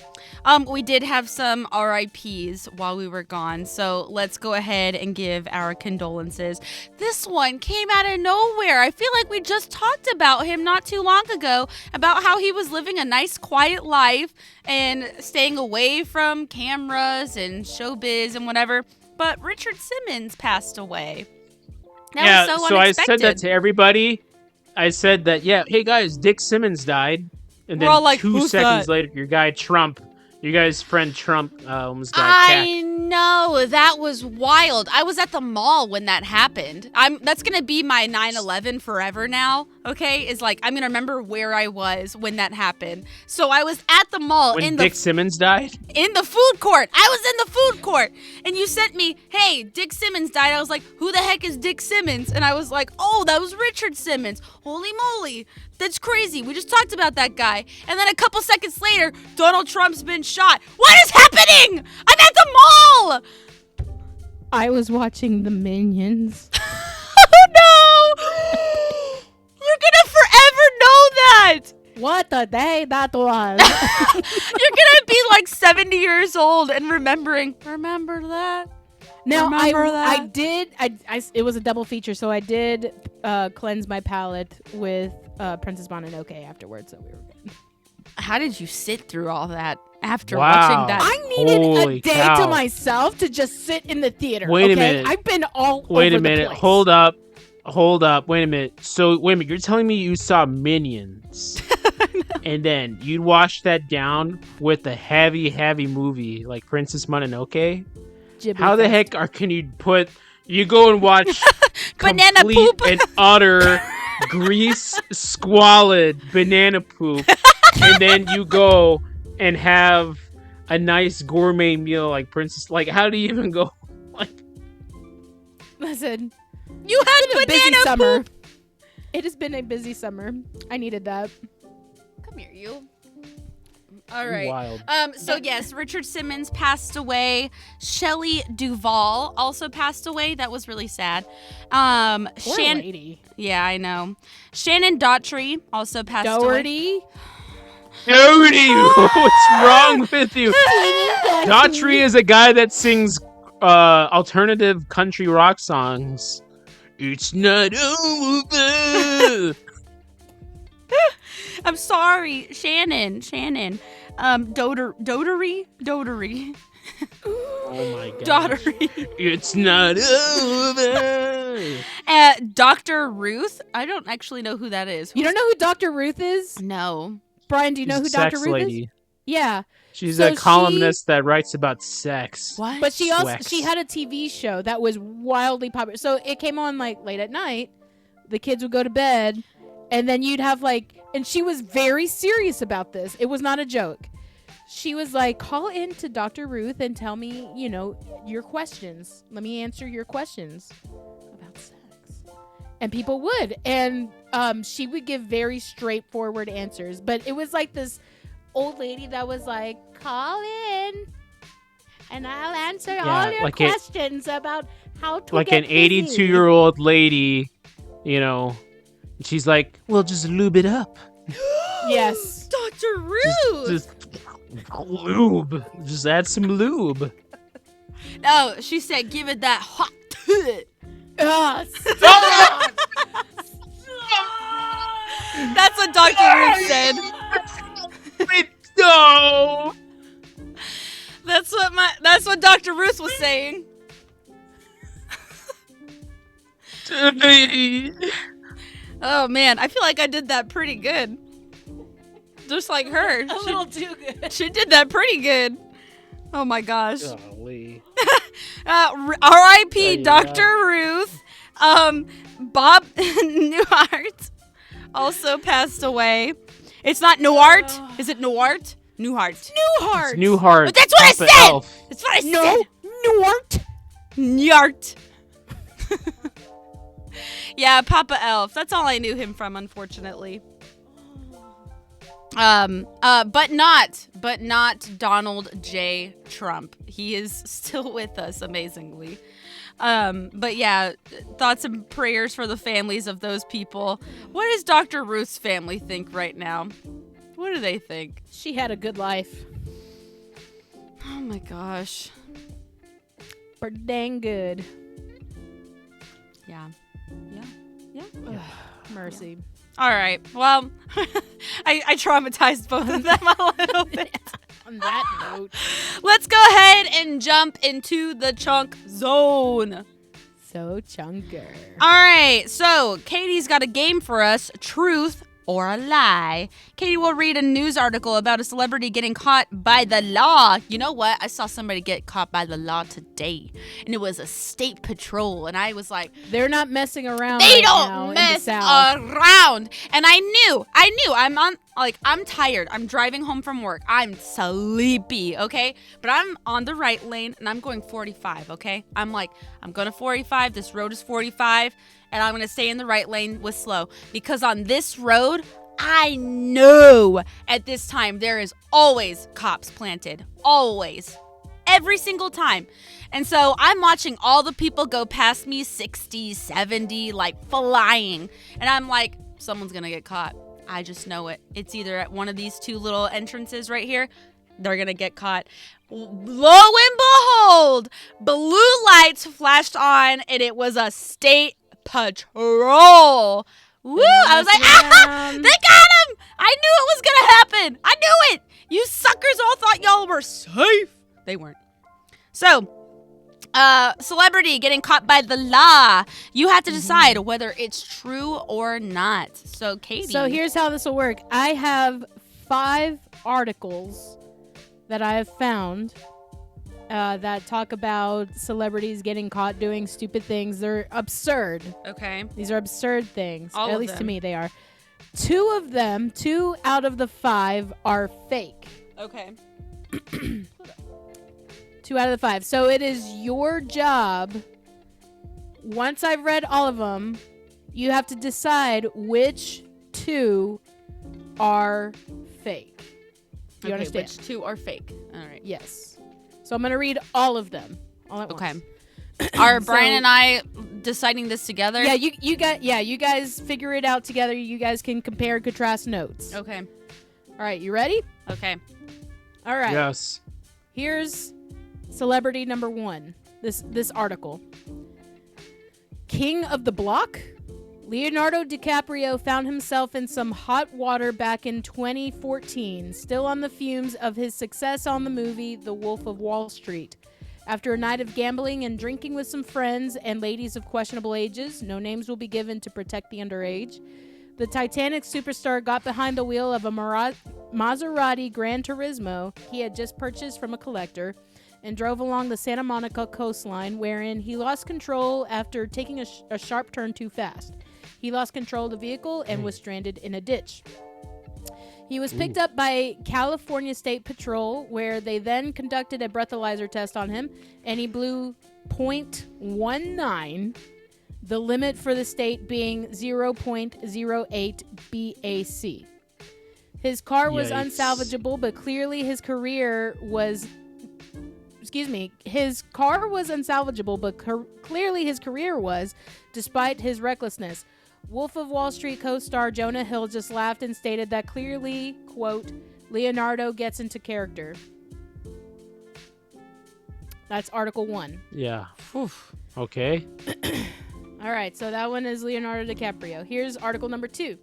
We did have some RIPs while we were gone, so let's go ahead and give our condolences. This one came out of nowhere. I feel like we just talked about him not too long ago, about how he was living a nice, quiet life and staying away from cameras and showbiz and whatever. But Richard Simmons passed away. That was so unexpected. I said that to everybody. I said that, hey guys, Dick Simmons died. And We're then all like, 2 "Who's seconds that?" later, your guys' friend Trump almost got I attacked. know, that was wild. I was at the mall when that happened. That's gonna be my 9/11 forever now. Okay, is like I'm gonna remember where I was when that happened. So I was at the mall When Dick Simmons died? in the food court. I was in the food court, and you sent me, "Hey, Dick Simmons died." I was like, "Who the heck is Dick Simmons?" And I was like, "Oh, that was Richard Simmons. Holy moly, that's crazy. We just talked about that guy." And then a couple seconds later, Donald Trump's been shot. What is happening? I'm at the mall. I was watching the Minions. Oh no! You're gonna forever know that. What a day that was. You're gonna be like 70 years old and remember that. Now, Remember I that? did, it was a double feature, so I did cleanse my palate with Princess Mononoke afterwards, so we were good. How did you sit through all that after Wow. watching that? I needed Holy a day cow. to myself to just sit in the theater. Wait a okay? minute. I've been all Wait over a minute. the place. Hold up. Wait a minute. So, wait a minute. You're telling me you saw Minions. And then you washed that down with a heavy, heavy movie like Princess Mononoke? Ghibli How the Fest. heck you go and watch Banana complete poop. and utter grease squalid banana poop, and then you go and have a nice gourmet meal like Princess. Like, how do you even go? Like, Listen, You had it's been a busy banana summer. poop. It has been a busy summer. I needed that. Come here, you. All right. wild. So yes, Richard Simmons passed away. Shelley Duvall also passed away. That was really sad. Poor lady. Yeah, I know. Shannon Daughtry also passed away. Doherty. Doherty, what's wrong with you? Daughtry is a guy that sings alternative country rock songs. It's not over. I'm sorry, Shannon. Dotery. Oh my god. Daughtery. It's not over. Dr. Ruth. I don't actually know who that is. You don't know who Dr. Ruth is? No. Brian, do you know who She's a Dr. sex Ruth lady. is? Yeah. She's So a columnist that writes about sex. What? But she Swex. had a TV show that was wildly popular. So it came on like late at night. The kids would go to bed, and then you'd have like, and she was very serious about this. It was not a joke. She was like, call in to Dr. Ruth and tell me, your questions. Let me answer your questions about sex. And people would. And she would give very straightforward answers. But it was like this old lady that was like, call in and I'll answer all your questions about how to Like get an 82-year-old lady, she's like, well, just lube it up. Yes. Dr. Ruth. Just lube. Just add some lube. No, she said, give it that hot. Ugh, That's what Dr. Ruth said. Wait, no. That's what Dr. Ruth was saying. Oh man, I feel like I did that pretty good. Just like her. a little too good. She did that pretty good. Oh my gosh. Golly. R.I.P. Yeah. Dr. Ruth. Bob Newhart also passed away. It's not Newhart. Is it Newhart? Newhart. Newhart. It's Newhart. But that's what I Papa said! Elf. That's what I No. said. Newhart. Nyart. Yeah, Papa Elf. That's all I knew him from, unfortunately. But not Donald J. Trump. He is still with us, amazingly. But yeah, thoughts and prayers for the families of those people. What does Dr. Ruth's family think right now? What do they think? She had a good life. Oh my gosh. Pretty dang good. Yeah. Mercy. All right. Well, I traumatized both of them a little bit. On that note. Let's go ahead and jump into the chunk zone. So chunker. All right. So Katie's got a game for us. Truth or a lie. Katie will read a news article about a celebrity getting caught by the law. You know what? I saw somebody get caught by the law today, and it was a state patrol, and I was like, They're not messing around. they right now don't in mess the South. around. And I knew. I'm tired. I'm driving home from work. I'm sleepy, okay? But I'm on the right lane, and I'm going 45, okay? I'm going to 45. This road is 45. And I'm going to stay in the right lane with slow. Because on this road, I know at this time there is always cops planted. Always. Every single time. And so I'm watching all the people go past me 60, 70, like flying. And I'm like, someone's going to get caught. I just know it. It's either at one of these two little entrances right here. They're going to get caught. Lo and behold, blue lights flashed on, and it was a state patrol. Woo! I was like, they got him! I knew it was gonna happen. I knew it. You suckers all thought y'all were safe. They weren't. So, celebrity getting caught by the law. You have to decide whether it's true or not. So, Katie. So here's how this will work. I have 5 articles that I have found that talk about celebrities getting caught doing stupid things. They're absurd. Okay. These are absurd things. All At of least to them. me, they are. 2 out of the 5 are fake. Okay. 2 out of the 5. So it is your job. Once I've read all of them, you have to decide which 2 are fake. Do you understand? Which 2 are fake? All right. Yes. So I'm going to read all of them all at Okay. once. Are Brian and I deciding this together? Yeah, you guys figure it out together. You guys can compare and contrast notes. Okay. All right, you ready? Okay. All right. Yes. Here's celebrity number 1. This article. King of the Block? Leonardo DiCaprio found himself in some hot water back in 2014, still on the fumes of his success on the movie The Wolf of Wall Street. After a night of gambling and drinking with some friends and ladies of questionable ages, no names will be given to protect the underage, the Titanic superstar got behind the wheel of a Maserati Gran Turismo he had just purchased from a collector and drove along the Santa Monica coastline, wherein he lost control after taking a sharp turn too fast. He lost control of the vehicle and was stranded in a ditch. He was picked up by California State Patrol, where they then conducted a breathalyzer test on him, and he blew .19, the limit for the state being 0.08 BAC. His car was Yikes. unsalvageable, but clearly his career was... His car was unsalvageable, but clearly his career was, despite his recklessness. Wolf of Wall Street co-star Jonah Hill just laughed and stated that clearly, quote, Leonardo gets into character. That's article 1. Yeah. Okay. All right, so that one is Leonardo DiCaprio. Here's article number 2.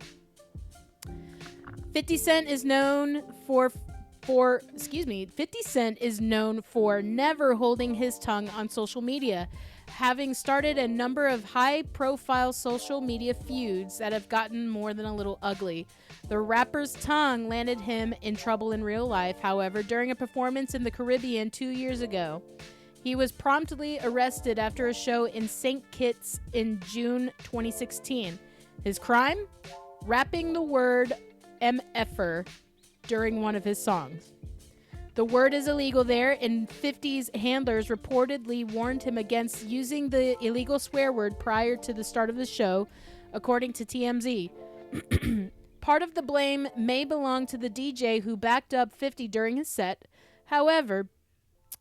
50 Cent is known for 50 Cent is known for never holding his tongue on social media, having started a number of high-profile social media feuds that have gotten more than a little ugly. The rapper's tongue landed him in trouble in real life, however, during a performance in the Caribbean 2 years ago. He was promptly arrested after a show in St. Kitts in June 2016. His crime? Rapping the word MFer during one of his songs. The word is illegal there, and 50's handlers reportedly warned him against using the illegal swear word prior to the start of the show, according to TMZ. Part of the blame may belong to the DJ who backed up 50 during his set. However,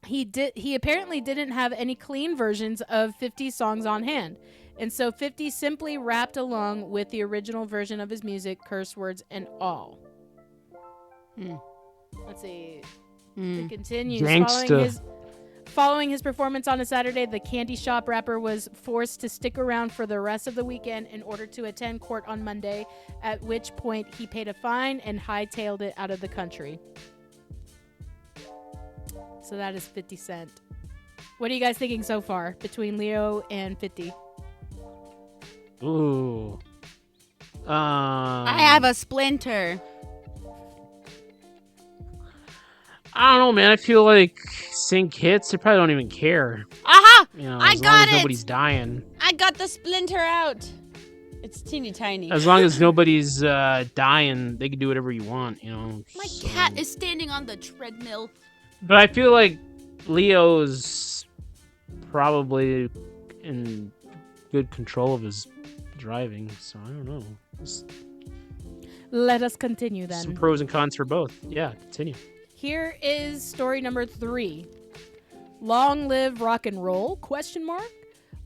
he apparently didn't have any clean versions of 50's songs on hand, and so 50 simply rapped along with the original version of his music, curse words and all. Let's see. Hmm. It continues. Gangsta. Following his performance on a Saturday, the Candy Shop rapper was forced to stick around for the rest of the weekend in order to attend court on Monday, at which point he paid a fine and hightailed it out of the country. So that is 50 Cent. What are you guys thinking so far between Leo and 50? Ooh. I have a splinter. I don't know, man. I feel like sync hits. They probably don't even care. Aha! You know, I as long got as it! nobody's dying. I got the splinter out. It's teeny tiny. As long as nobody's dying, they can do whatever you want. You know. My so. cat is standing on the treadmill. But I feel like Leo's probably in good control of his driving. So I don't know. Let us continue then. Some pros and cons for both. Yeah, continue. Here is story number 3. Long live rock and roll? ?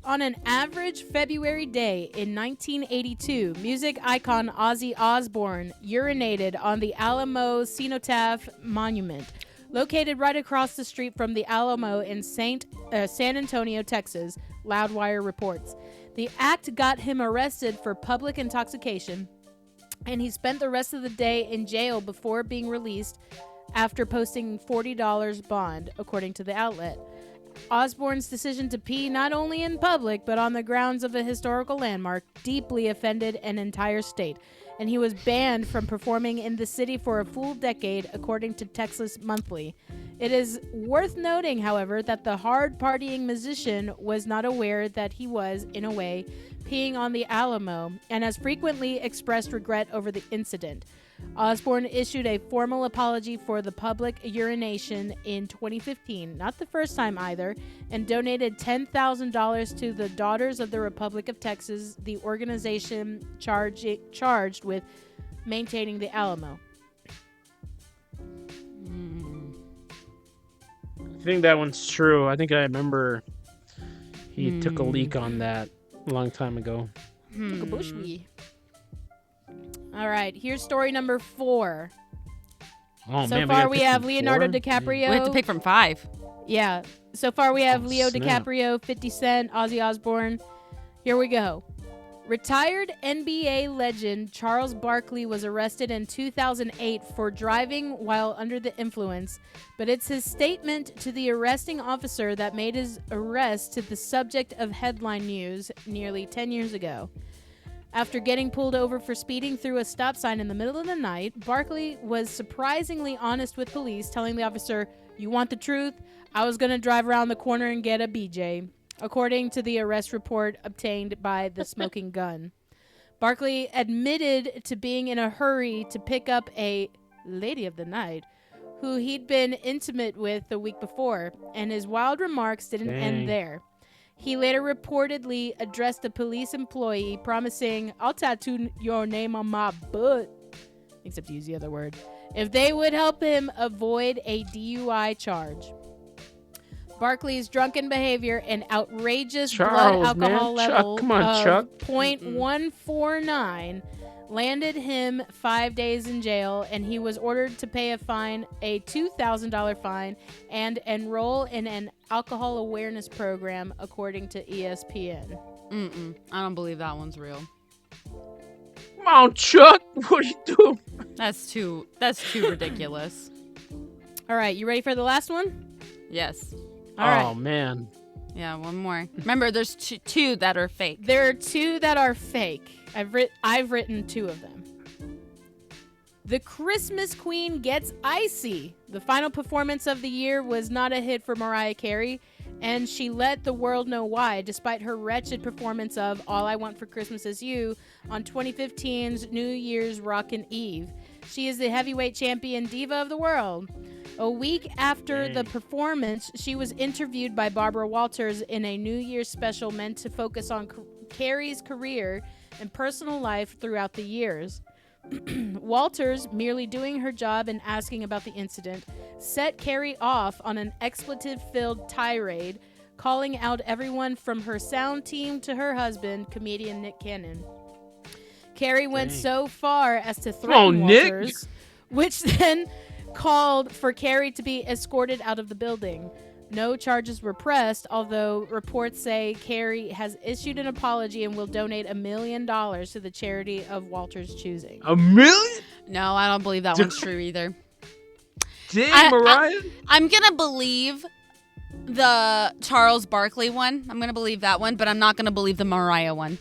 On an average February day in 1982, music icon Ozzy Osbourne urinated on the Alamo Cenotaph Monument, located right across the street from the Alamo in San Antonio, Texas, Loudwire reports. The act got him arrested for public intoxication, and he spent the rest of the day in jail before being released after posting $40 bond, according to the outlet. Osborne's decision to pee not only in public but on the grounds of a historical landmark deeply offended an entire state, and he was banned from performing in the city for a full decade, according to Texas Monthly. It is worth noting, however, that the hard-partying musician was not aware that he was, in a way, peeing on the Alamo, and has frequently expressed regret over the incident. Osborne issued a formal apology for the public urination in 2015, not the first time either, and donated $10,000 to the Daughters of the Republic of Texas, the organization charged with maintaining the Alamo. I think that one's true. I think I remember he took a leak on that a long time ago. All right, here's story number 4. Oh, So man, far, gotta we pick have from Leonardo 4? DiCaprio. We have to pick from 5. Yeah. So far, we have Oh, Leo snap. DiCaprio, 50 Cent, Ozzy Osbourne. Here we go. Retired NBA legend Charles Barkley was arrested in 2008 for driving while under the influence, but it's his statement to the arresting officer that made his arrest to the subject of headline news nearly 10 years ago. After getting pulled over for speeding through a stop sign in the middle of the night, Barkley was surprisingly honest with police, telling the officer, "You want the truth? I was going to drive around the corner and get a BJ," according to the arrest report obtained by the Smoking Gun. Barkley admitted to being in a hurry to pick up a lady of the night who he'd been intimate with the week before, and his wild remarks didn't end there. He later reportedly addressed a police employee, promising, "I'll tattoo your name on my butt," except to use the other word, if they would help him avoid a DUI charge. Barkley's drunken behavior and outrageous blood alcohol level Come on, of Chuck. 0.149 landed him 5 days in jail, and he was ordered to pay a $2,000 fine, and enroll in an alcohol awareness program, according to ESPN. I don't believe that one's real. Come on, Chuck. What are you doing? That's too ridiculous. All right, you ready for the last one? Yes. All right. Oh, man. Yeah, one more. Remember, there's two that are fake. There are 2 that are fake. I've written 2 of them. The Christmas Queen Gets Icy. The final performance of the year was not a hit for Mariah Carey, and she let the world know why, despite her wretched performance of All I Want for Christmas Is You on 2015's New Year's Rockin' Eve. She is the heavyweight champion diva of the world. A week after the performance, she was interviewed by Barbara Walters in a New Year's special meant to focus on Carey's career and personal life throughout the years. Walters, merely doing her job and asking about the incident, set Carey off on an expletive-filled tirade, calling out everyone from her sound team to her husband, comedian Nick Cannon. Carey went so far as to threaten Nick. Walters which then called for Carey to be escorted out of the building. No charges were pressed, although reports say Carey has issued an apology and will donate $1 million to the charity of Walter's choosing. $1 million? No, I don't believe that one's true either. Dang, Mariah. I'm gonna believe the Charles Barkley one. I'm gonna believe that one, but I'm not gonna believe the Mariah one.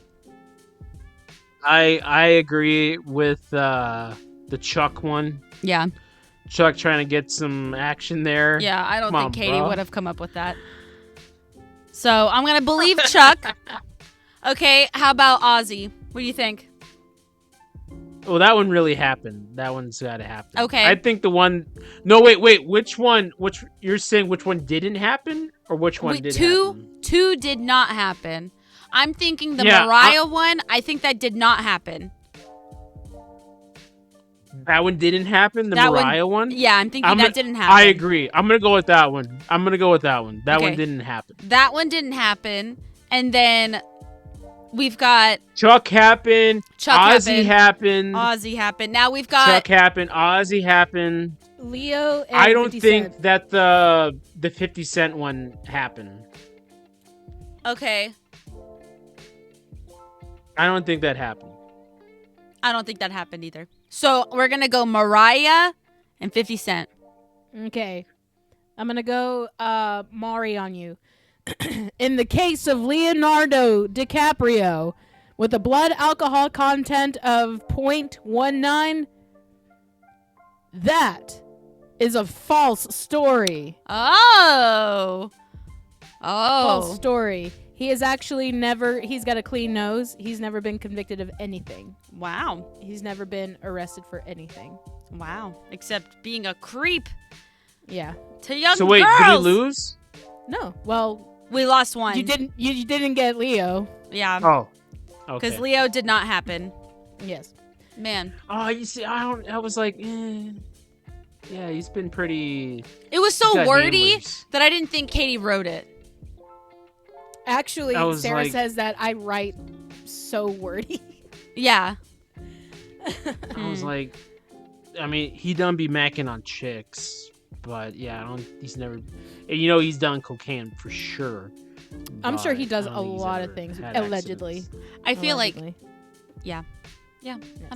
I agree with the Chuck one. Yeah. Chuck trying to get some action there. Yeah, I don't Come think on, Katie bro. would have come up with that. So I'm gonna believe Chuck. Okay, how about Ozzy? What do you think? Well, that one really happened. That one's got to happen. Okay. I think the one. No, wait. Which one? Which you're saying? Which one didn't happen, or which one did happen? Two did not happen. I'm thinking the Yeah, Mariah one. I think that did not happen. That one didn't happen. The That one- Mariah one. Yeah, I'm thinking that didn't happen. I agree. I'm gonna go with that one. That Okay. one didn't happen. That one didn't happen, and then we've got Chuck happened. Chuck Ozzy happened. Ozzy happened. Now we've got Chuck happened. Ozzy happened. Leo and I don't 50 think Cent. that the 50 Cent one happened. okay. I don't think that happened. I don't think that happened either. So we're gonna go Mariah and 50 Cent. Okay. I'm going to go Mari on you. In the case of Leonardo DiCaprio, with a blood alcohol content of 0.19, that is a false story. Oh. False story. He is actually he's got a clean nose. He's never been convicted of anything. Wow. He's never been arrested for anything. Wow. Except being a creep Yeah. to young So wait, girls. did we lose? No. Well, We lost one. you didn't get Leo. Yeah. Oh. Because Okay. Leo did not happen. Yes. Man. Oh, you see, I was like, yeah, he's been pretty. It was he's so got wordy handlers. that I didn't think Katie wrote it. Actually, I was Sarah like- says that I write so wordy. Yeah. I was like, I mean, he done be macking on chicks, but yeah, he's never. He's done cocaine for sure. I'm sure he but does I don't a think he's lot ever of things, had allegedly. accidents. I feel Allegedly. yeah, I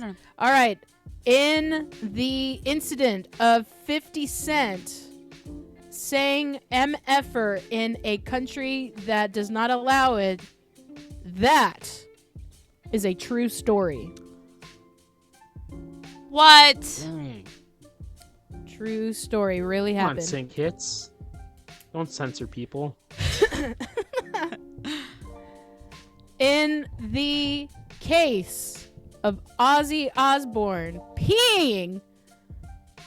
don't know. All right. In the incident of 50 Cent saying MFer in a country that does not allow it, that is a true story. What? Dang. True story. Really Come on, happened. sync hits. Don't censor people. In the case of Ozzy Osbourne peeing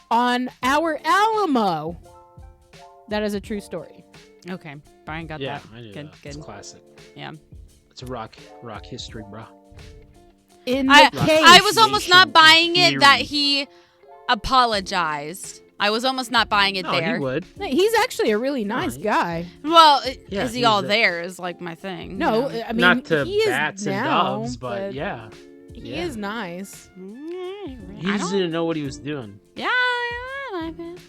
on our Alamo, that is a true story. Okay. Brian got Yeah, that. I knew Good, that. It's good. classic. Yeah. It's a rock history, bro. In the I case, was almost not buying it that theory. he apologized. I was almost not buying it No, there. he would. he's actually a really nice he- guy. Well, Yeah, is he he's all a- there is like my thing. No, you know? I mean, Not to he is bats and now, doves, but yeah. he yeah. is nice. He I just don't- didn't know what he was doing. Yeah, I like it.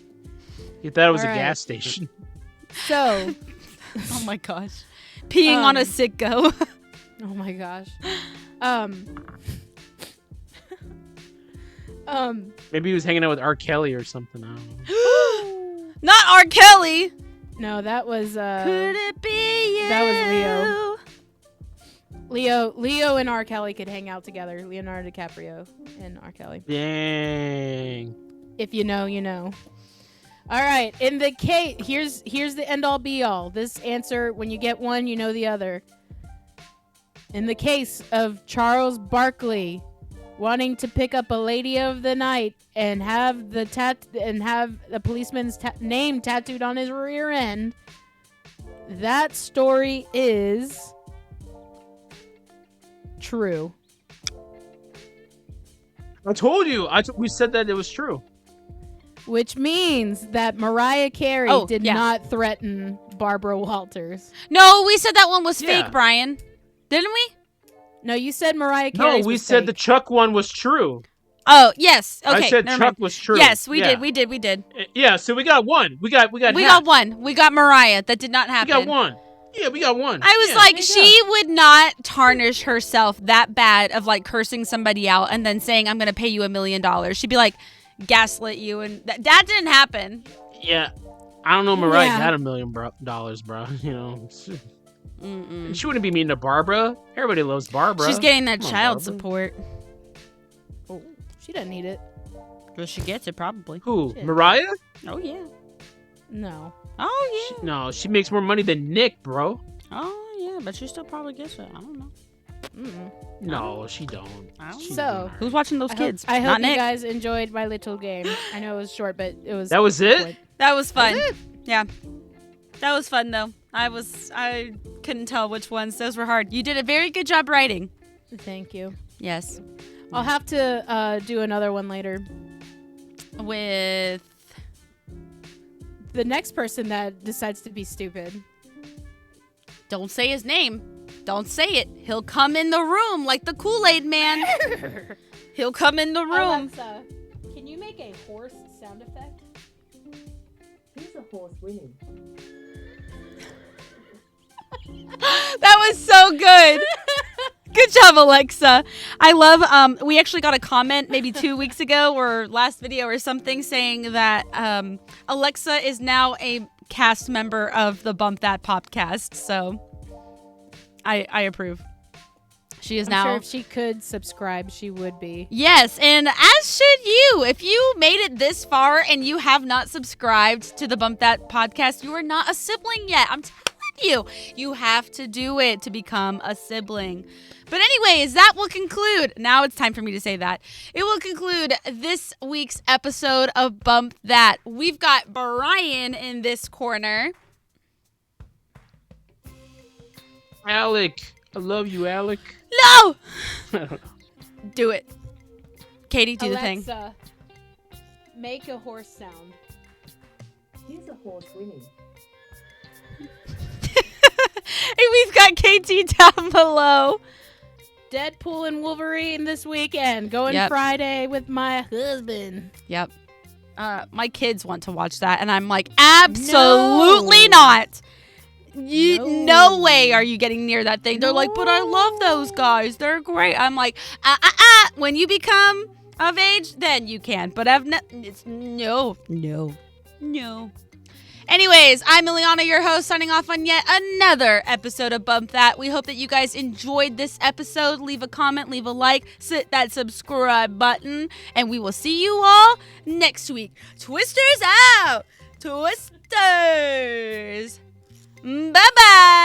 He thought it was All a right. gas station. So, Oh my gosh. Peeing on a sicko. oh my gosh. Um, Maybe he was hanging out with R. Kelly or something. I don't know. Not R. Kelly. no, that was Could it be you? that was Leo and R. Kelly could hang out together. Leonardo DiCaprio and R. Kelly. Dang. If you know, you know. All right. In the case, here's the end all be all. This answer, when you get one, you know the other. In the case of Charles Barkley wanting to pick up a lady of the night and have the policeman's name tattooed on his rear end, that story is true. I told you. We said that it was true. Which means that Mariah Carey did yeah. not threaten Barbara Walters. No, we said that one was Yeah. fake, Brian. Didn't we? No, you said Mariah No, Carey's we was said fake. the Chuck one was true. Oh, yes. Okay. I said never Chuck mind. was true. Yes, we Yeah. did. We did. Yeah, so we got one. We got We half. got one. We got Mariah. That did not We happen. got one. Yeah, we got one. I was Yeah. like, There you she would not tarnish herself that bad of like cursing somebody out and then saying, I'm going to pay you $1 million. She'd be like, gaslit you. And that didn't happen. Yeah. I don't know Mariah Yeah. had $1 million, bro. You know. Mm-mm. She wouldn't be mean to Barbara. Everybody loves Barbara. She's getting that Come on, child Barbara. support. Oh, she doesn't need it. Well, she gets it probably. Who? Shit. Mariah? Oh, yeah. No. Oh, yeah. No, she makes more money than Nick, bro. Oh, yeah. But she still probably gets it. I don't know. Mm-mm. No, she don't. I don't She So, don't. Who's watching those I kids? hope Not you Nick. guys enjoyed my little game. I know it was short, but it was. That was it? good. That was fun. Yeah. That was fun, though. I couldn't tell which ones. Those were hard. You did a very good job writing. Thank you. Yes. I'll have to do another one later. With The next person that decides to be stupid. don't say his name. Don't say it. He'll come in the room like the Kool-Aid man. He'll come in the room. Alexa, can you make a horse sound effect? Here's a horse winning. That was so good. Good job, Alexa. I love, we actually got a comment maybe 2 weeks ago or last video or something saying that Alexa is now a cast member of the Bump That podcast. So I approve. She is I'm now. sure if she could subscribe, she would be. Yes, and as should you. If you made it this far and you have not subscribed to the Bump That podcast, you are not a sibling yet. I'm telling you, you have to do it to become a sibling. But anyways, that will conclude. Now it's time for me to say that. It will conclude this week's episode of Bump That. We've got Brian in this corner. Alec. I love you, Alec. No! I don't know. Do it. Katie, do the thing. Alexa, make a horse sound. Here's a horse winning. And we've got KT down below. Deadpool and Wolverine this weekend. Going Yep. Friday with my husband. Yep. My kids want to watch that, and I'm like, absolutely not. No way are you getting near that thing. They're like, but I love those guys. They're great. I'm like, when you become of age, then you can. But it's no. Anyways, I'm Ileana, your host, signing off on yet another episode of Bump That. We hope that you guys enjoyed this episode. Leave a comment, leave a like, hit that subscribe button, and we will see you all next week. Twisters out! Twisters! Bye-bye!